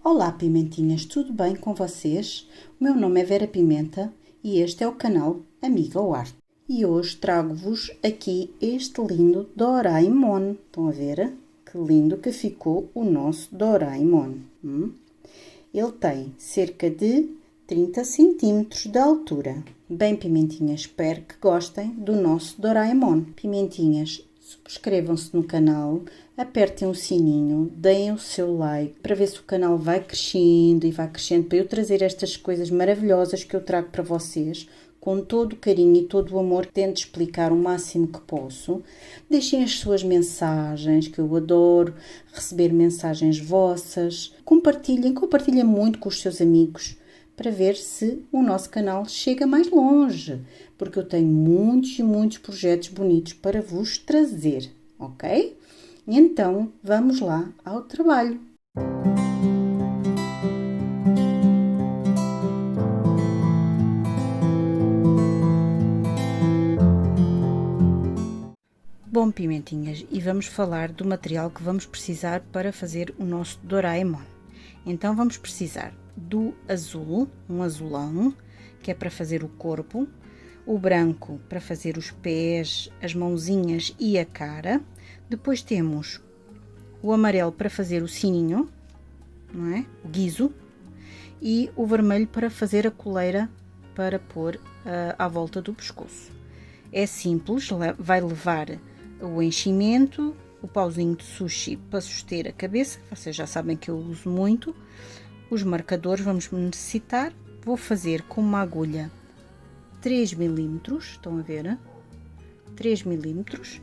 Olá pimentinhas, tudo bem com vocês? O meu nome é Vera Pimenta e este é o canal Amiga ao Arte. E hoje trago-vos aqui este lindo Doraemon. Estão a ver? Que lindo que ficou o nosso Doraemon. Ele tem cerca de 30 centímetros de altura. Bem, pimentinhas, espero que gostem do nosso Doraemon. Pimentinhas, subscrevam-se no canal, apertem o sininho, deem o seu like para ver se o canal vai crescendo e vai crescendo para eu trazer estas coisas maravilhosas que eu trago para vocês com todo o carinho e todo o amor. Tento explicar o máximo que posso. Deixem as suas mensagens, que eu adoro receber mensagens vossas. Compartilhem muito com os seus amigos para ver se o nosso canal chega mais longe, porque eu tenho muitos e muitos projetos bonitos para vos trazer, ok? Então, vamos lá ao trabalho. Bom, pimentinhas, e vamos falar do material que vamos precisar para fazer o nosso Doraemon. Então, vamos precisar do azul, um azulão, que é para fazer o corpo, o branco para fazer os pés, as mãozinhas e a cara. Depois temos o amarelo para fazer o sininho, não é? O guizo, e o vermelho para fazer a coleira para pôr à volta do pescoço. É simples, vai levar o enchimento, o pauzinho de sushi para suster a cabeça, vocês já sabem que eu uso muito. Os marcadores vamos necessitar, vou fazer com uma agulha 3 milímetros, estão a ver? 3 milímetros,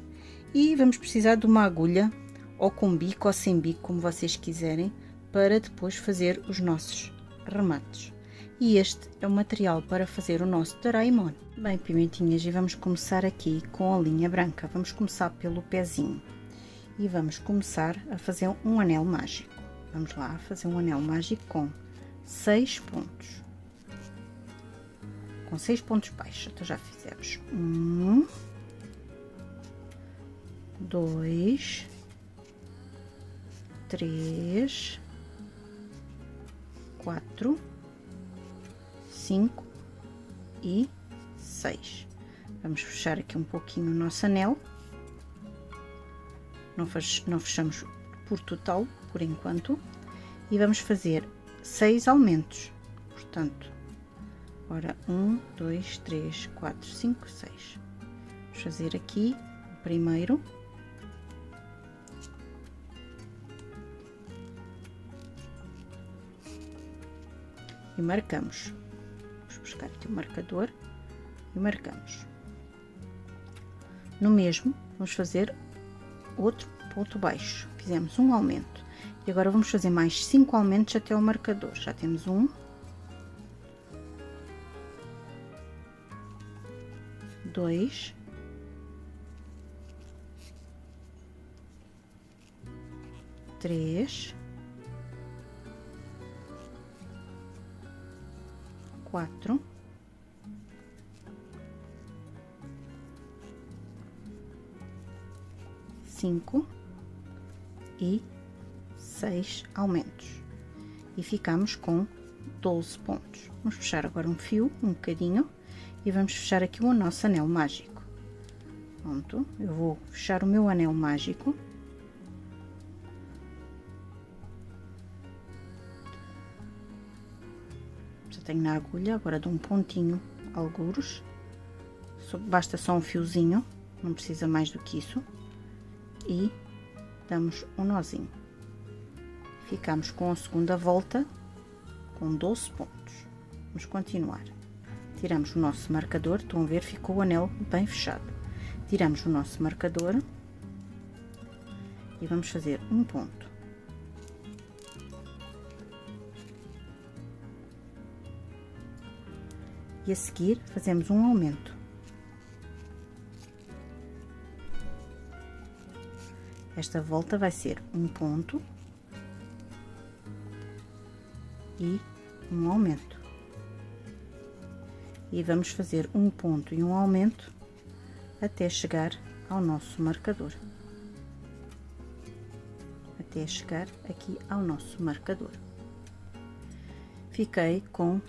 e vamos precisar de uma agulha ou com bico ou sem bico, como vocês quiserem, para depois fazer os nossos remates. E este é o material para fazer o nosso Doraemon. Bem, pimentinhas, e vamos começar aqui com a linha branca. Vamos começar pelo pezinho e vamos começar a fazer um anel mágico. Vamos lá fazer um anel mágico com 6 pontos. Com 6 pontos baixos. Então já fizemos 1, 2, 3, 4, 5 e 6. Vamos fechar aqui um pouquinho o nosso anel. Não fechamos por total, por enquanto. E vamos fazer 6 aumentos. Portanto, ora, 1, 2, 3, 4, 5, 6. Vamos fazer aqui o primeiro. E marcamos. Vamos buscar aqui o marcador e marcamos. No mesmo, vamos fazer outro ponto baixo. Fizemos um aumento. E agora vamos fazer mais 5 aumentos até o marcador. Já temos 1, 2, 3, 4, 5 e 6 aumentos. E ficamos com 12 pontos. Vamos fechar agora um fio, um bocadinho, e vamos fechar aqui o nosso anel mágico. Pronto, eu vou fechar o meu anel mágico. Já tenho na agulha, agora dou um pontinho, algures. Basta só um fiozinho, não precisa mais do que isso. E damos um nozinho. Ficamos com a segunda volta com 12 pontos. Vamos continuar. Tiramos o nosso marcador, estão a ver, ficou o anel bem fechado. Tiramos o nosso marcador e vamos fazer um ponto. E a seguir fazemos um aumento. Esta volta vai ser um ponto e um aumento. E vamos fazer um ponto e um aumento até chegar ao nosso marcador. Até chegar aqui ao nosso marcador. fiquei com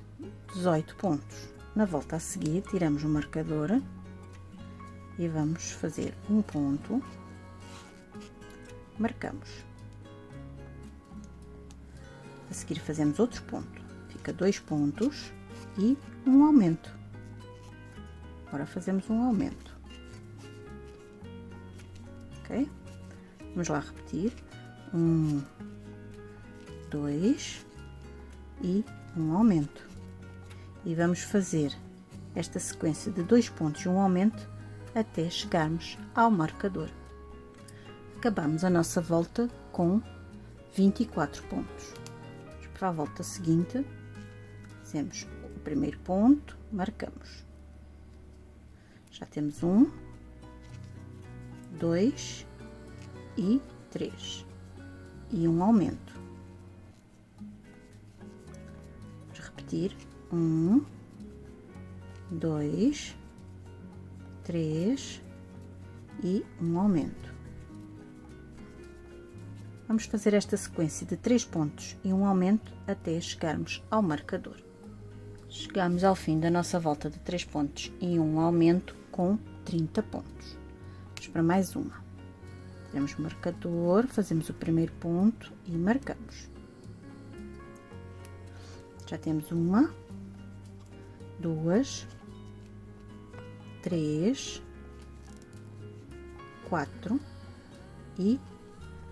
18 pontos. Na volta a seguir, tiramos o marcador e vamos fazer um ponto, marcamos. A seguir fazemos outro ponto, fica 2 pontos e um aumento. Agora fazemos um aumento, ok? Vamos lá repetir, 1, 2 e um aumento. E vamos fazer esta sequência de 2 pontos e um aumento até chegarmos ao marcador. Acabamos a nossa volta com 24 pontos. Vamos para a volta seguinte, fazemos o primeiro ponto, marcamos. Já temos 1, 2 e 3 e um aumento. Vamos repetir, 1, 2, 3 e um aumento. Vamos fazer esta sequência de 3 pontos e um aumento até chegarmos ao marcador. Chegamos ao fim da nossa volta de 3 pontos e um aumento com 30 pontos. Vamos para mais uma. Temos o marcador, fazemos o primeiro ponto e marcamos. Já temos 1, 2, 3, 4 e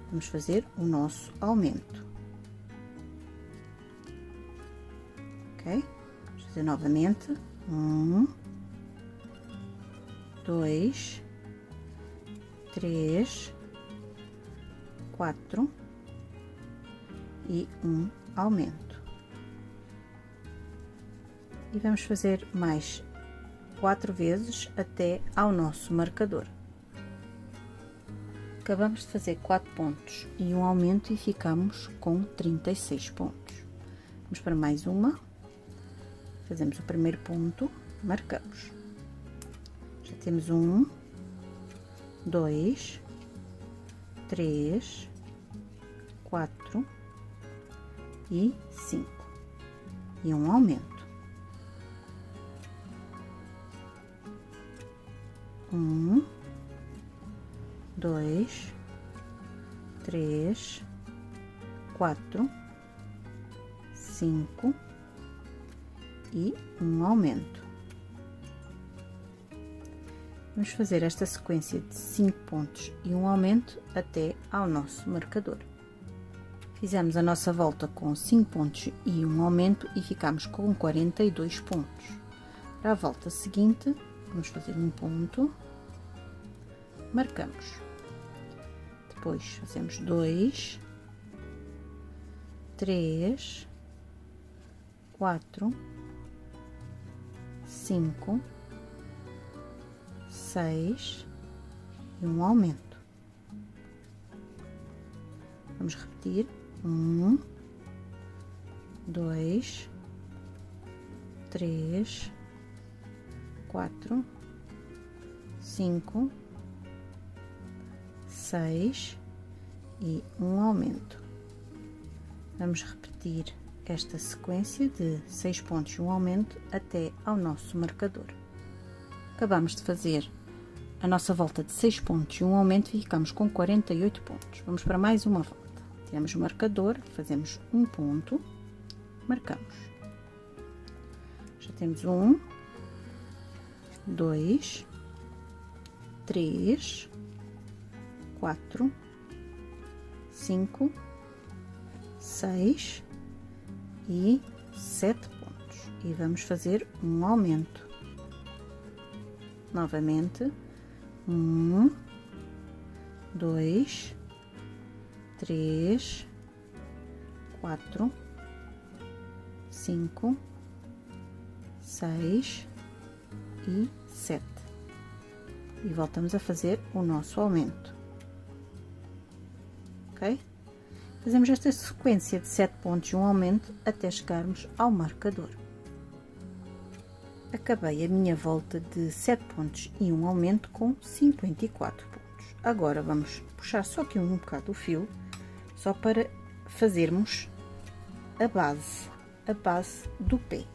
vamos fazer o nosso aumento. Ok? Vamos fazer novamente. 1, 2, 3, 4 e um aumento. E vamos fazer mais 4 vezes até ao nosso marcador. Acabamos de fazer 4 pontos e um aumento e ficamos com 36 pontos. Vamos para mais uma. Fazemos o primeiro ponto, marcamos. Já temos 1, 2, 3, 4 e 5 e um aumento. 1, 2, 3, 4, 5 e um aumento. Vamos fazer esta sequência de 5 pontos e um aumento até ao nosso marcador. Fizemos a nossa volta com 5 pontos e um aumento e ficamos com 42 pontos. Para a volta seguinte, vamos fazer um ponto, marcamos. Depois fazemos 2, 3, 4, 5, 6 e um aumento. Vamos repetir, 1, 2, 3, 4, 5, 6 e um aumento. Vamos repetir esta sequência de 6 pontos e um aumento até ao nosso marcador. Acabamos de fazer a nossa volta de 6 pontos e um aumento e ficamos com 48 pontos. Vamos para mais uma volta. Tiramos o marcador, fazemos um ponto, marcamos. Já temos 1, 2, 3, 4, 5, 6 e 7 pontos. E vamos fazer um aumento. Novamente, 1, 2, 3, 4, 5, 6 e 7. E voltamos a fazer o nosso aumento. Ok? Fazemos esta sequência de 7 pontos e um aumento até chegarmos ao marcador. Acabei a minha volta de 7 pontos e um aumento com 54 pontos. Agora vamos puxar só aqui um bocado o fio, só para fazermos a base a base do pé.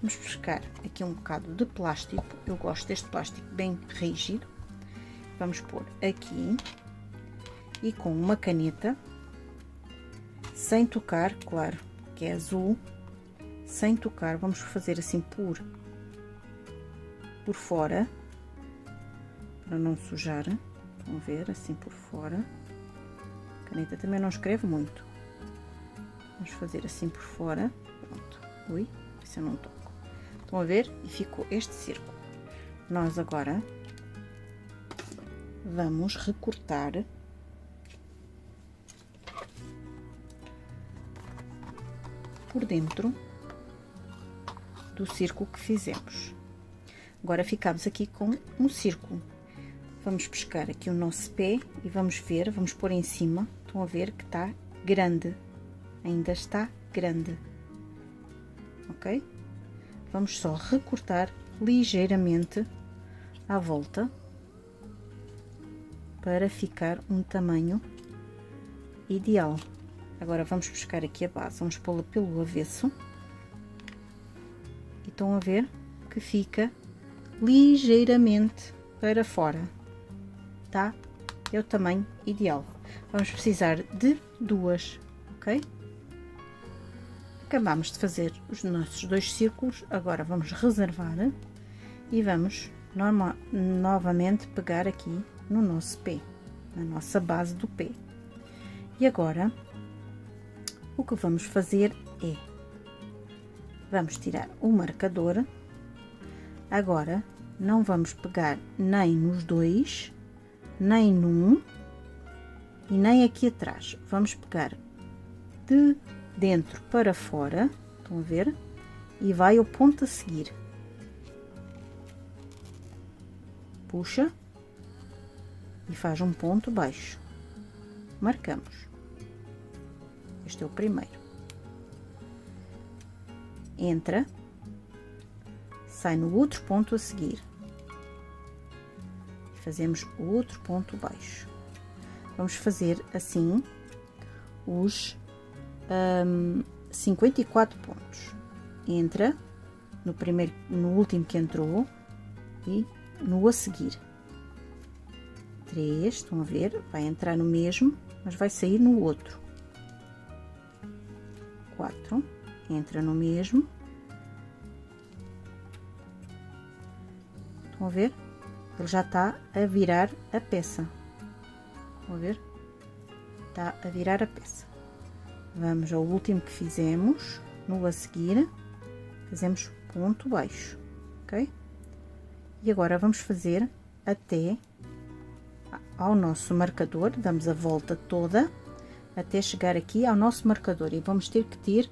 Vamos buscar aqui um bocado de plástico, eu gosto deste plástico bem rígido. Vamos pôr aqui e com uma caneta, sem tocar, claro que é azul, sem tocar, vamos fazer assim por fora, para não sujar. Vão ver, assim por fora. A caneta também não escreve muito. Vamos fazer assim por fora. Pronto. Ui, se eu não toco. Estão a ver? E ficou este círculo. Nós agora vamos recortar por dentro do círculo que fizemos. Agora ficamos aqui com um círculo. Vamos pescar aqui o nosso pé e vamos ver, vamos pôr em cima. Estão a ver que está grande, ainda está grande, ok? Vamos só recortar ligeiramente à volta para ficar um tamanho ideal. Agora vamos buscar aqui a base, vamos pô-la pelo avesso e estão a ver que fica ligeiramente para fora, tá? É o tamanho ideal. Vamos precisar de duas, ok? Acabamos de fazer os nossos 2 círculos, agora vamos reservar e vamos novamente pegar aqui no nosso pé, na nossa base do pé. E agora, o que vamos fazer é, vamos tirar o marcador. Agora, não vamos pegar nem nos 2, nem num e nem aqui atrás. Vamos pegar de dentro para fora, estão a ver? E vai ao ponto a seguir. Puxa e faz um ponto baixo. Marcamos. Este é o primeiro. Entra, sai no outro ponto a seguir. E fazemos outro ponto baixo. Vamos fazer assim os 54 pontos. Entra no primeiro, no último que entrou e no a seguir. 3, estão a ver? Vai entrar no mesmo, mas vai sair no outro. 4, entra no mesmo. Estão a ver? Ele já está a virar a peça. Estão a ver? Está a virar a peça. Vamos ao último que fizemos, no a seguir, fazemos ponto baixo, ok? E agora vamos fazer até ao nosso marcador, damos a volta toda, até chegar aqui ao nosso marcador, e vamos ter que ter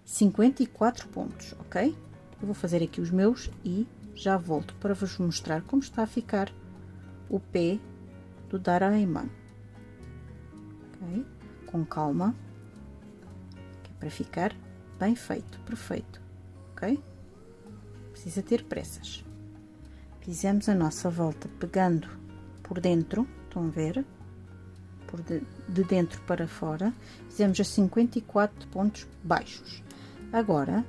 54 pontos, ok? Eu vou fazer aqui os meus e já volto para vos mostrar como está a ficar o pé do Doraemon, ok? Com calma, que é para ficar bem feito, perfeito, ok? Precisa ter pressas. Fizemos a nossa volta pegando por dentro, estão a ver? De dentro para fora, fizemos os 54 pontos baixos. Agora,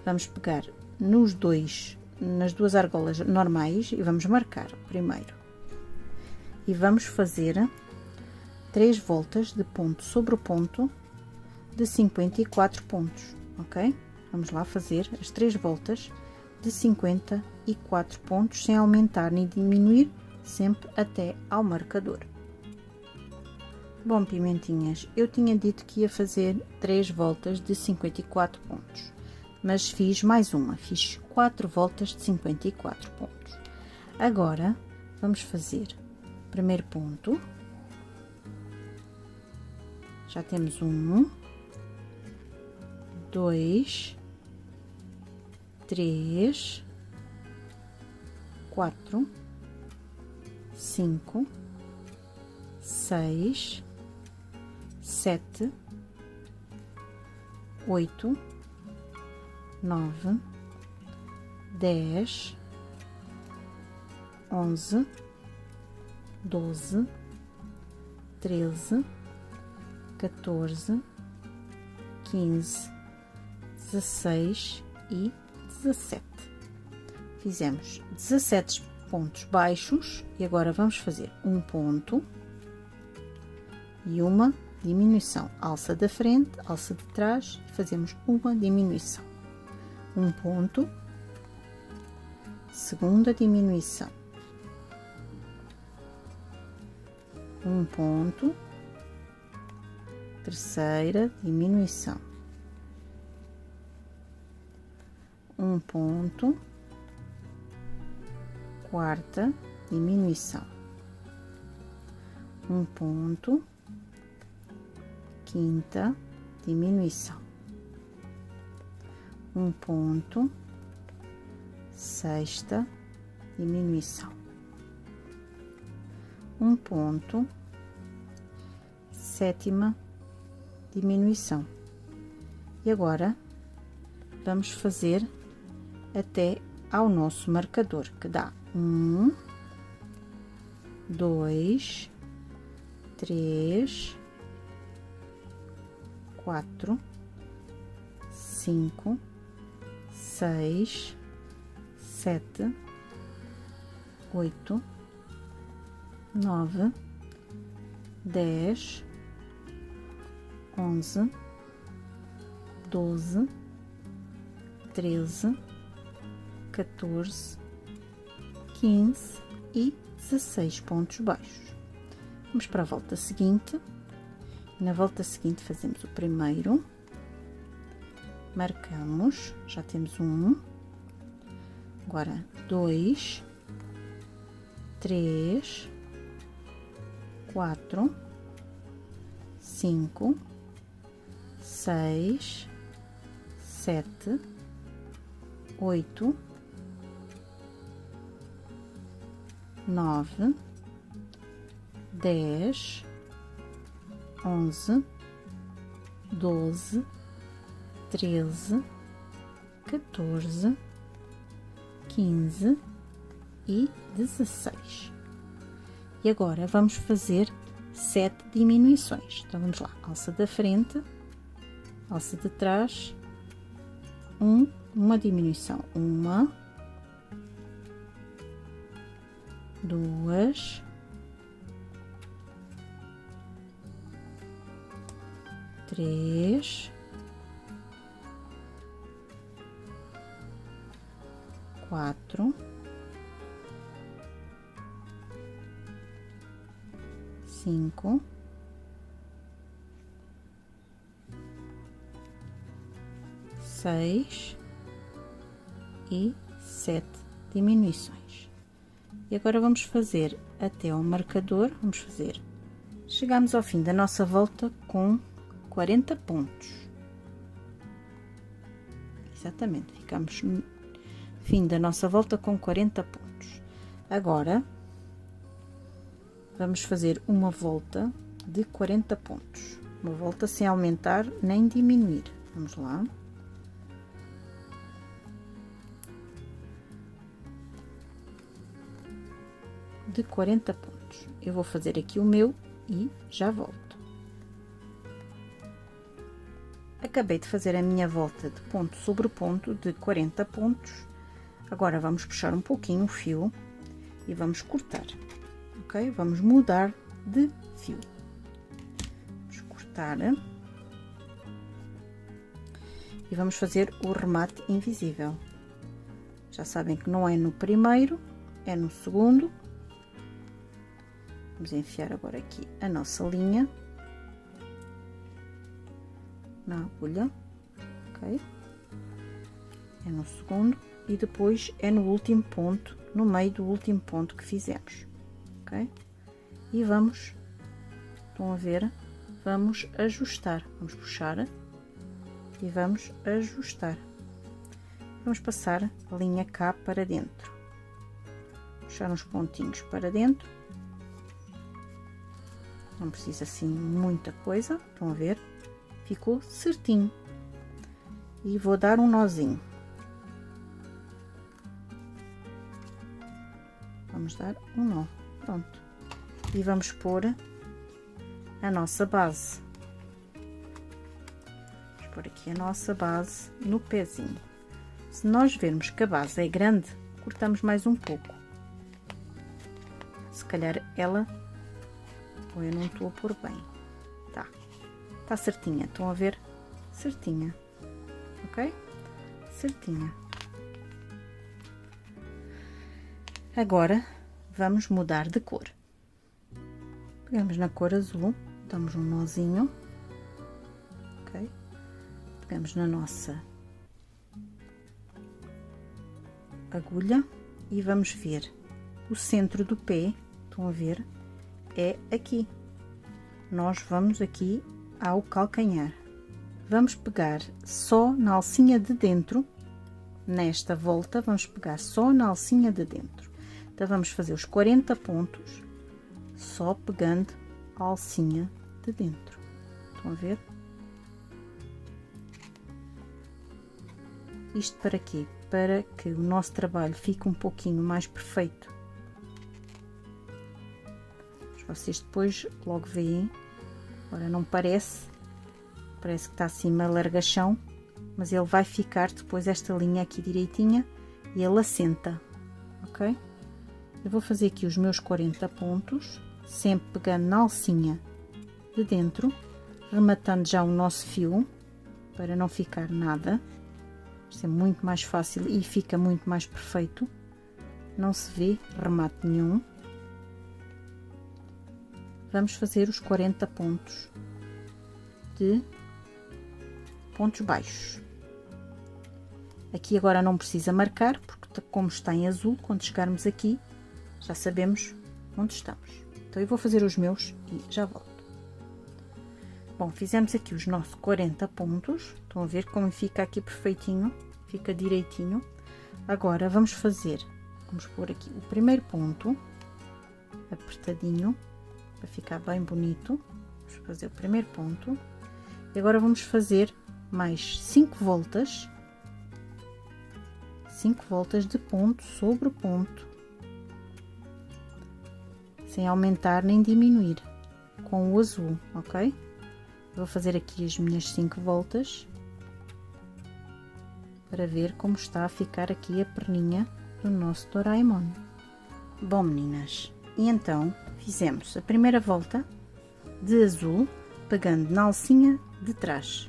vamos pegar nos dois, nas duas argolas normais e vamos marcar primeiro. E vamos fazer 3 voltas de ponto sobre ponto de 54 pontos, ok? Vamos lá fazer as 3 voltas de 54 pontos, sem aumentar nem diminuir, sempre até ao marcador. Bom, pimentinhas, eu tinha dito que ia fazer 3 voltas de 54 pontos, mas fiz mais uma, fiz 4 voltas de 54 pontos. Agora, vamos fazer o primeiro ponto. Já temos 1, 2, 3, 4, 5, 6, 7, 8, 9, 10, 11, 12, 13, 14, 15, 16 e 17. Fizemos 17 pontos baixos e agora vamos fazer um ponto e uma diminuição. Alça da frente, alça de trás, fazemos uma diminuição. Um ponto, segunda diminuição. Um ponto, terceira diminuição. Um ponto, quarta diminuição. Um ponto, quinta diminuição. Um ponto, sexta diminuição. Um ponto, sétima diminuição. E agora vamos fazer até ao nosso marcador, que dá 1, 2, 3, 4, 5, 6, 7, 8, 9, 10, 11, 12, 13, 14, 15 e 16 pontos baixos. Vamos para a volta seguinte. Na volta seguinte fazemos o primeiro, marcamos, já temos um, agora 2, 3, 4, 5, 6, 7, 8, 9, 10, 11, 12, 13, 14, 15 e 16. E agora vamos fazer 7 diminuições. Então vamos lá, alça da frente, alça de trás, uma diminuição, 1, 2, 3, 4, 5, 6 e 7 diminuições. E agora vamos fazer até ao marcador, vamos fazer, chegamos ao fim da nossa volta com 40 pontos. Exatamente, ficamos no fim da nossa volta com 40 pontos. Agora vamos fazer uma volta de 40 pontos, uma volta sem aumentar nem diminuir. Vamos lá. De 40 pontos. Eu vou fazer aqui o meu e já volto. Acabei de fazer a minha volta de ponto sobre ponto de 40 pontos. Agora vamos puxar um pouquinho o fio e vamos cortar, ok? Vamos mudar de fio. Vamos cortar e vamos fazer o remate invisível. Já sabem que não é no primeiro, é no segundo. Vamos enfiar agora aqui a nossa linha na agulha, ok? É no segundo e depois é no último ponto, no meio do último ponto que fizemos, ok? E vamos, estão a ver, vamos ajustar, vamos puxar e vamos ajustar. Vamos passar a linha cá para dentro, puxar uns pontinhos para dentro. Não precisa assim muita coisa, estão a ver? Ficou certinho. E vou dar um nozinho. Vamos dar um nó, pronto. E vamos pôr a nossa base. Vamos pôr aqui a nossa base no pezinho. Se nós vermos que a base é grande, cortamos mais um pouco. Se calhar ela, ou eu não estou a pôr bem. Tá certinha, estão a ver? Certinha, ok? Certinha. Agora vamos mudar de cor. Pegamos na cor azul, damos um nozinho, ok? Pegamos na nossa agulha e vamos ver o centro do pé, estão a ver? É aqui. Nós vamos aqui ao calcanhar. Vamos pegar só na alcinha de dentro, nesta volta, vamos pegar só na alcinha de dentro. Então, vamos fazer os 40 pontos, só pegando a alcinha de dentro. Estão a ver? Isto para quê? Para que o nosso trabalho fique um pouquinho mais perfeito. Vocês depois logo veem. Agora não parece que está assim uma largachão, mas ele vai ficar depois esta linha aqui direitinha e ele assenta, ok? Eu vou fazer aqui os meus 40 pontos, sempre pegando na alcinha de dentro, rematando já o nosso fio, para não ficar nada. Isto é muito mais fácil e fica muito mais perfeito. Não se vê remate nenhum. Vamos fazer os 40 pontos de pontos baixos. Aqui agora não precisa marcar, porque como está em azul, quando chegarmos aqui, já sabemos onde estamos. Então, eu vou fazer os meus e já volto. Bom, fizemos aqui os nossos 40 pontos. Estão a ver como fica aqui perfeitinho, fica direitinho. Agora, vamos pôr aqui o primeiro ponto, apertadinho, para ficar bem bonito. Vamos fazer o primeiro ponto. E agora vamos fazer mais 5 voltas. 5 voltas de ponto sobre ponto, sem aumentar nem diminuir, com o azul, ok? Vou fazer aqui as minhas 5 voltas, para ver como está a ficar aqui a perninha do nosso Doraemon. Bom, meninas, e então fizemos a primeira volta de azul, pegando na alcinha de trás,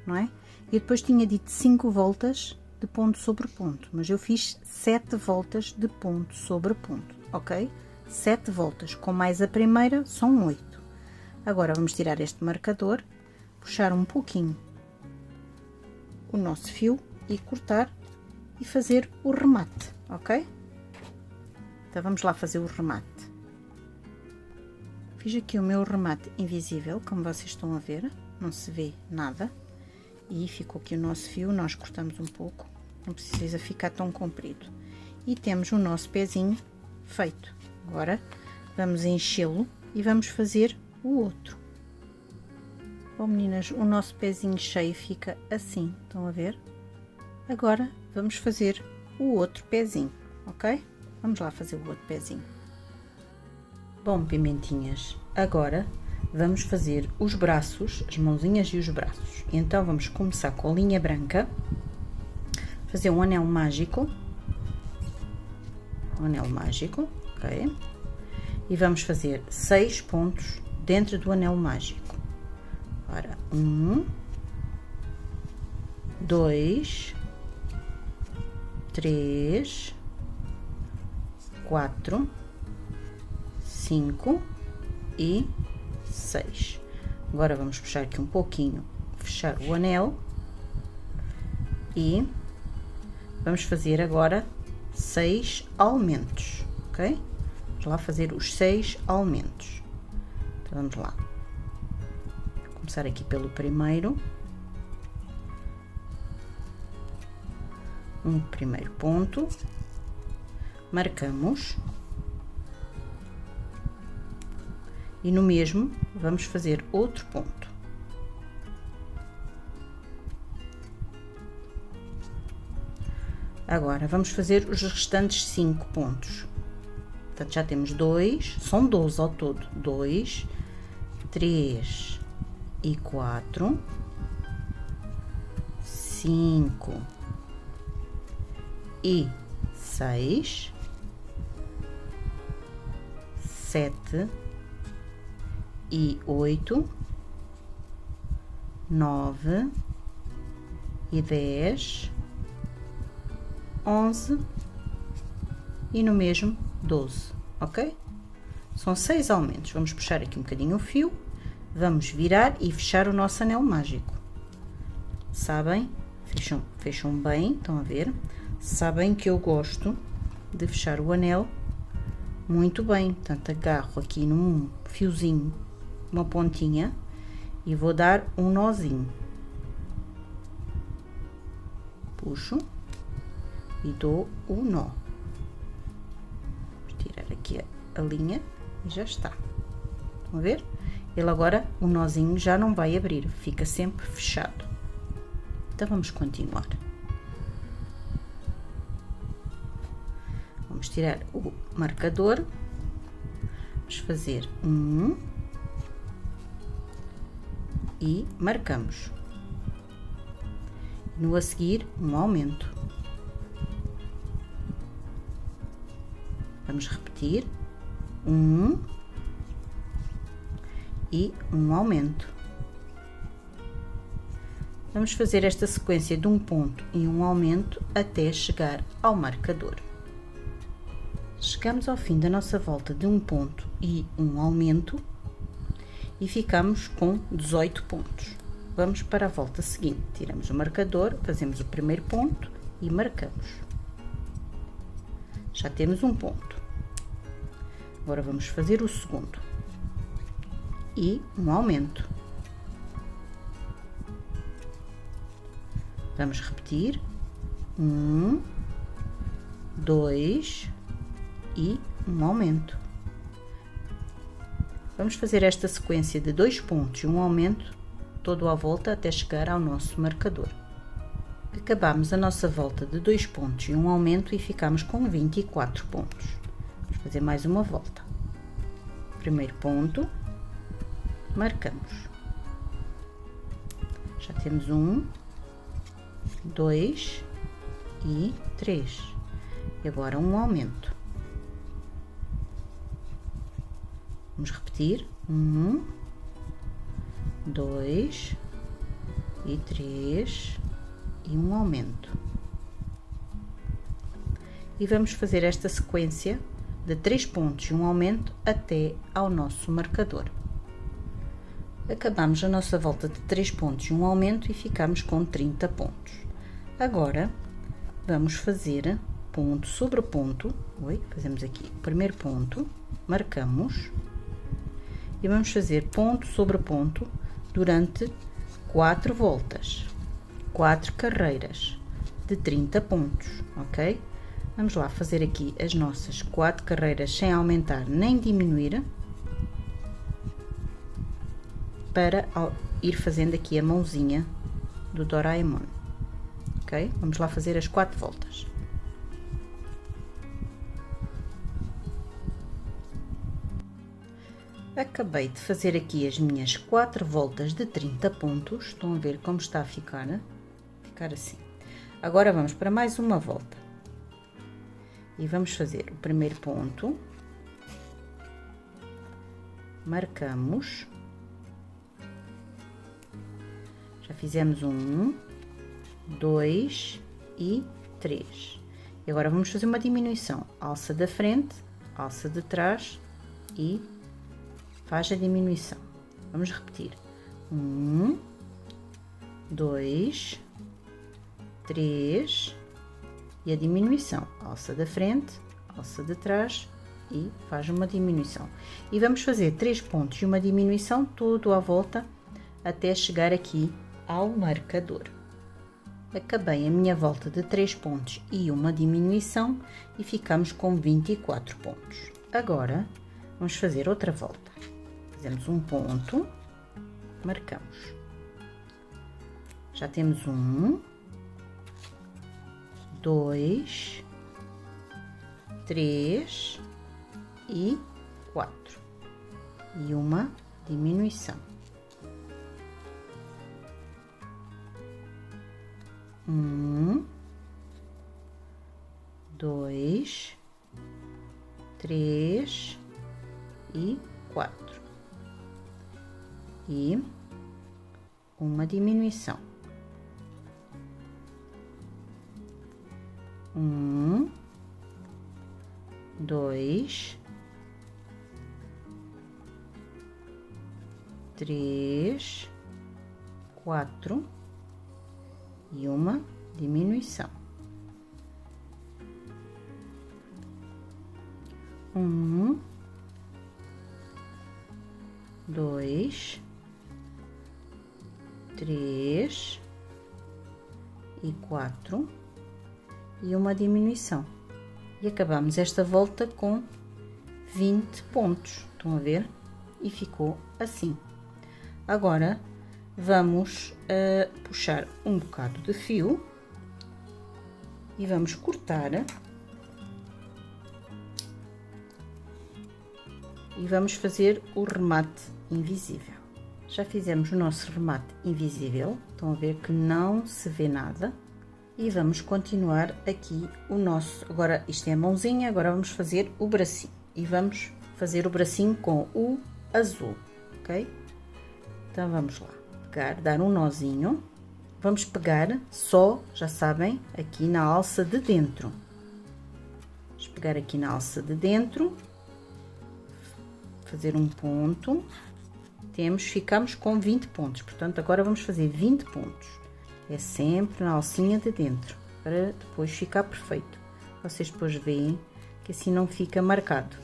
não é? E depois tinha dito 5 voltas de ponto sobre ponto, mas eu fiz 7 voltas de ponto sobre ponto, ok? 7 voltas, com mais a primeira, são 8. Agora vamos tirar este marcador, puxar um pouquinho o nosso fio e cortar e fazer o remate, ok? Então vamos lá fazer o remate. Fiz aqui o meu remate invisível, como vocês estão a ver, não se vê nada. E ficou aqui o nosso fio, nós cortamos um pouco, não precisa ficar tão comprido. E temos o nosso pezinho feito. Agora vamos enchê-lo e vamos fazer o outro. Bom, meninas, o nosso pezinho cheio fica assim, estão a ver? Agora vamos fazer o outro pezinho, ok? Vamos lá fazer o outro pezinho. Bom, pimentinhas, agora vamos fazer os braços, as mãozinhas e os braços. Então vamos começar com a linha branca, fazer um anel mágico, ok? E vamos fazer 6 pontos dentro do anel mágico. Ora, 1, 2, 3, 4, 5 e 6. Agora vamos puxar aqui um pouquinho, fechar o anel e vamos fazer agora 6 aumentos, ok? Vamos lá fazer os 6 aumentos. Então vamos lá. Vou começar aqui pelo primeiro. Um primeiro ponto, marcamos. E no mesmo vamos fazer outro ponto. Agora vamos fazer os restantes 5 pontos. Portanto, já temos 2, são 12 ao todo. 2, 3 e 4, 5 e 6, 7 e 8, 9 e 10, 11 e no mesmo 12, ok? São 6 aumentos. Vamos puxar aqui um bocadinho o fio, vamos virar e fechar o nosso anel mágico. Sabem? Fecham bem, estão a ver? Sabem que eu gosto de fechar o anel muito bem, portanto agarro aqui num fiozinho, uma pontinha e vou dar um nozinho. Puxo e dou o nó. Vou tirar aqui a linha e já está. Estão a ver? Ele agora, o nozinho já não vai abrir, fica sempre fechado. Então vamos continuar. Vamos tirar o marcador, vamos fazer um e marcamos. No a seguir, um aumento. Vamos repetir um e um aumento. Vamos fazer esta sequência de um ponto e um aumento até chegar ao marcador. Chegamos ao fim da nossa volta de um ponto e um aumento e ficamos com 18 pontos. Vamos para a volta seguinte, tiramos o marcador, fazemos o primeiro ponto e marcamos. Já temos um ponto. Agora vamos fazer o segundo e um aumento. Vamos repetir um, 2 e um aumento. Vamos fazer esta sequência de 2 pontos e um aumento todo à volta até chegar ao nosso marcador. Acabamos a nossa volta de 2 pontos e um aumento e ficamos com 24 pontos. Vamos fazer mais uma volta. Primeiro ponto, marcamos. Já temos 1, 2 e 3. E agora um aumento. Vamos repetir 1, 2 e 3 e um aumento. E vamos fazer esta sequência de 3 pontos e um aumento até ao nosso marcador. Acabamos a nossa volta de 3 pontos e um aumento e ficamos com 30 pontos. Agora vamos fazer ponto sobre ponto. Fazemos aqui o primeiro ponto, marcamos e vamos fazer ponto sobre ponto durante 4 voltas, 4 carreiras de 30 pontos, ok? Vamos lá fazer aqui as nossas 4 carreiras sem aumentar nem diminuir, para ir fazendo aqui a mãozinha do Doraemon, ok? Vamos lá fazer as 4 voltas. Acabei de fazer aqui as minhas 4 voltas de 30 pontos, estão a ver como está a ficar, né? Ficar assim. Agora vamos para mais uma volta e vamos fazer o primeiro ponto, marcamos, já fizemos 1, 2 e 3. E agora vamos fazer uma diminuição, alça da frente, alça de trás e faz a diminuição. Vamos repetir 1, 2, 3 e a diminuição, alça da frente, alça de trás e faz uma diminuição. E vamos fazer 3 pontos e uma diminuição todo à volta até chegar aqui ao marcador. Acabei a minha volta de 3 pontos e uma diminuição e ficamos com 24 pontos. Agora vamos fazer outra volta. Fazemos um ponto, marcamos. Já temos 1, 2, 3 e 4 e uma diminuição. 1, 2, 3 e 4. E uma diminuição. 1, 2, 3, 4 e uma diminuição. 1, 2, 3 e 4 e uma diminuição. E acabamos esta volta com 20 pontos. Estão a ver? E ficou assim. Agora vamos puxar um bocado de fio e vamos cortar e vamos fazer o remate invisível. Já fizemos o nosso remate invisível, estão a ver que não se vê nada. E vamos continuar aqui o nosso, agora isto é a mãozinha, agora vamos fazer o bracinho. E vamos fazer o bracinho com o azul, ok? Então vamos lá, pegar, dar um nozinho. Vamos pegar só, já sabem, aqui na alça de dentro. Vamos pegar aqui na alça de dentro, fazer um ponto. Ficamos com 20 pontos, portanto agora vamos fazer 20 pontos. É sempre na alcinha de dentro, para depois ficar perfeito. Vocês depois veem que assim não fica marcado.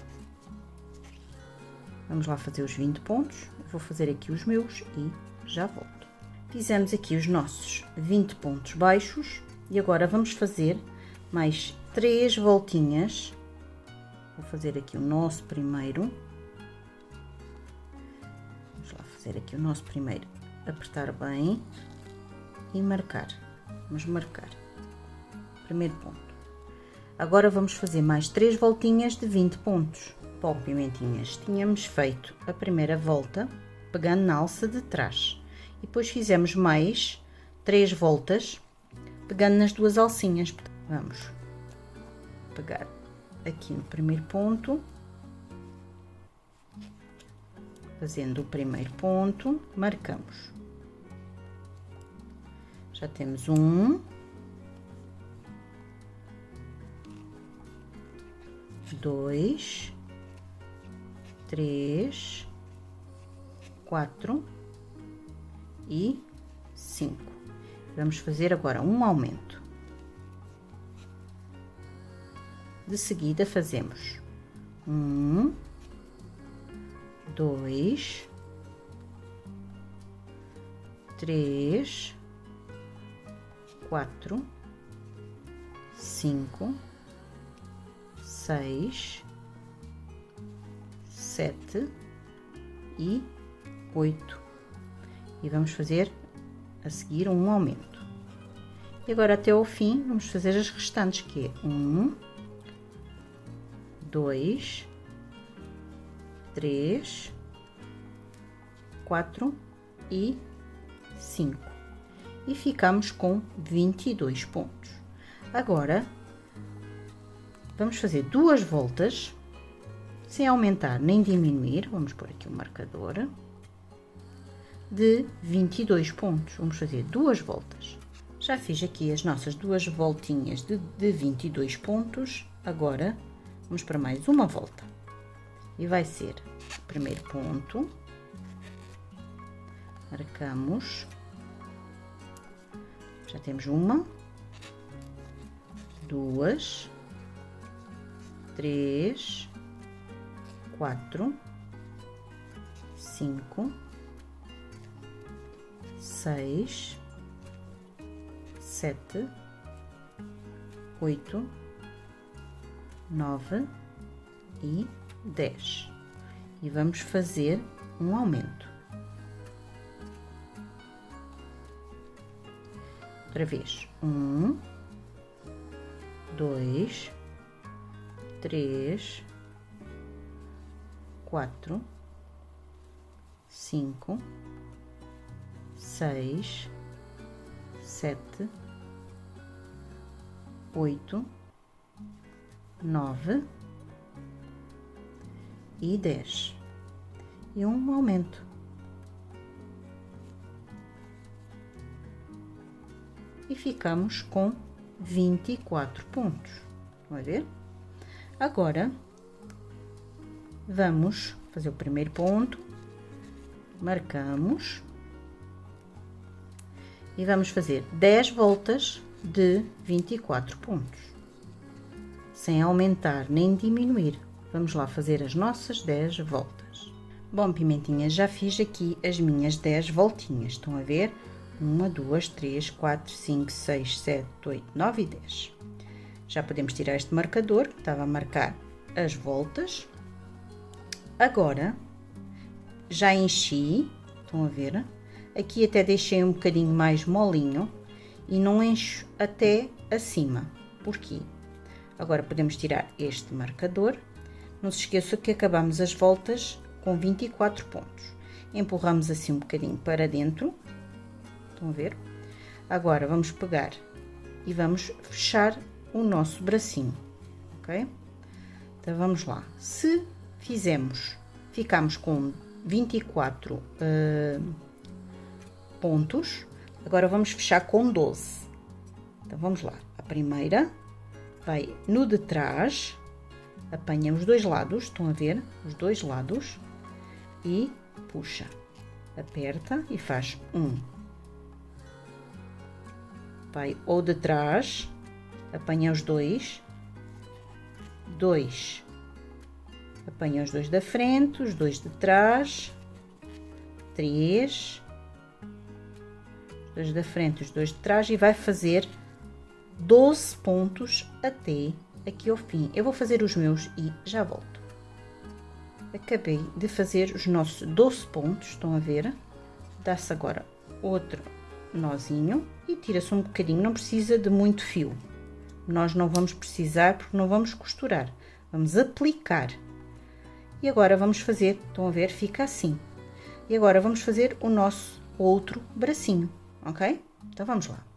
Vamos lá fazer os 20 pontos. Vou fazer aqui os meus e já volto. Fizemos aqui os nossos 20 pontos baixos e agora vamos fazer mais 3 voltinhas. Vou fazer aqui o nosso primeiro. Vamos lá fazer aqui o nosso primeiro. Apertar bem e marcar. Vamos marcar. Primeiro ponto. Agora vamos fazer mais 3 voltinhas de 20 pontos. Bom, pimentinhas, tínhamos feito a primeira volta pegando na alça de trás e depois fizemos mais 3 voltas pegando nas duas alcinhas. Vamos pegar aqui no primeiro ponto, fazendo o primeiro ponto, marcamos. Já temos 1, 2, 3, 4 e 5. Vamos fazer agora um aumento. De seguida fazemos 1, 2, 3, 4, 5, 6, 7 e 8. E vamos fazer a seguir um aumento. E agora até ao fim vamos fazer as restantes, que é 1, 2, 3, 4 e 5. E ficamos com 22 pontos. Agora vamos fazer 2 voltas sem aumentar nem diminuir. Vamos pôr aqui o marcador de 22 pontos. Vamos fazer 2 voltas. Já fiz aqui as nossas 2 voltinhas de 22 pontos. Agora vamos para mais uma volta e vai ser o primeiro ponto, marcamos. Já temos 1, 2, 3, 4, 5, 6, 7, 8, 9 e 10. E vamos fazer um aumento. Outra vez, 1, 2, 3, 4, 5, 6, 7, 8, 9 e 10. E um aumento. E ficamos com 24 pontos. Estão a ver? Agora, vamos fazer o primeiro ponto, marcamos e vamos fazer 10 voltas de 24 pontos, sem aumentar nem diminuir. Vamos lá fazer as nossas 10 voltas. Bom, pimentinhas, já fiz aqui as minhas 10 voltinhas. Estão a ver? 1, 2, 3, 4, 5, 6, 7, 8, 9 e 10. Já podemos tirar este marcador, que estava a marcar as voltas. Agora, já enchi, estão a ver? Aqui até deixei um bocadinho mais molinho e não encho até acima. Porquê? Agora podemos tirar este marcador. Não se esqueça que acabamos as voltas com 24 pontos. Empurramos assim um bocadinho para dentro. Estão a ver? Agora vamos pegar e vamos fechar o nosso bracinho, ok? Então vamos lá. Se ficamos com 24 pontos, agora vamos fechar com 12. Então vamos lá. A primeira vai no de trás, apanha os dois lados, estão a ver? Os dois lados e puxa, aperta e faz um. Vai ou de trás, apanha os dois, apanha os dois da frente, os dois de trás, 3, os dois da frente, os dois de trás, e vai fazer 12 pontos até aqui ao fim. Eu vou fazer os meus e já volto. Acabei de fazer os nossos 12 pontos, estão a ver? Dá-se agora outro nozinho e tira-se um bocadinho, não precisa de muito fio. Nós não vamos precisar porque não vamos costurar, vamos aplicar. E agora vamos fazer, estão a ver, fica assim. E agora vamos fazer o nosso outro bracinho, ok? Então vamos lá.